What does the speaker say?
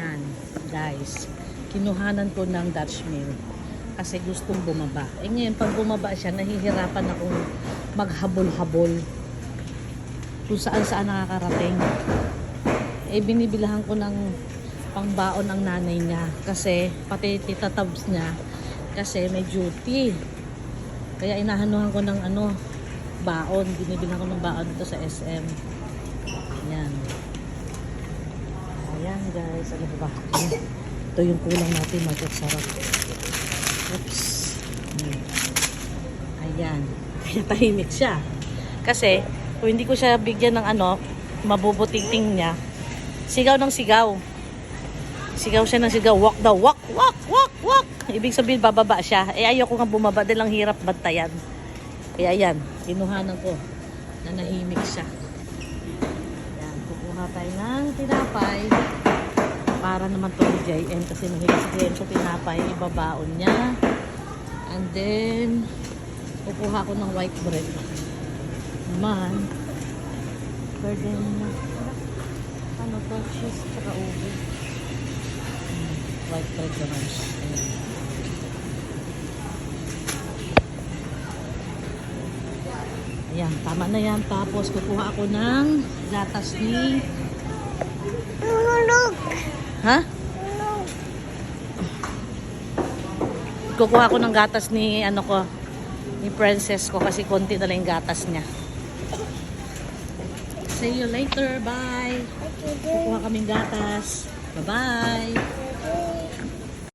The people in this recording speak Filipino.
Yan, guys. Kinuhanan ko ng Dutch Mill kasi gustong bumaba. Eh ngayon, pag bumaba siya, nahihirapan akong maghabol-habol kung saan-saan nakakarating. Eh, binibilahan ko ng pangbaon ang nanay niya kasi pati tita Tabs niya kasi may duty. Kaya inahanuhan ko ng baon. Binibilang ko ng baon dito sa SM. Ayan. Ayan guys. Ano ba? Ito yung kulang natin. Magkasarap. Oops. Ayan. Kaya tahimik siya. Kasi, kung hindi ko siya bigyan ng mabubuting-ting niya, sigaw ng sigaw. Sigaw siya ng sigaw. Walk daw. Walk, walk, walk, walk. Ibig sabihin, bababa siya. Eh, ayoko nga bumaba. Dahil lang hirap bantayan. Kaya yan, kinuhanan ko. Nanahimik siya. Yan, kukuha tayo ng tinapay. Para naman to ni JM. Kasi mahilig si JM sa tinapay. Ibabaon niya. And then, kukuha ko ng white bread. Naman. Burden na. Ano to? Cheese tsaka ubi. White bread naman. Ayan. Ayan, tama na yan. Tapos, kukuha ako ng gatas ni... Ha? Kukuha ako ng gatas ni, ni Princess ko kasi konti na lang yung gatas niya. See you later. Bye. Kukuha kaming gatas. Bye-bye.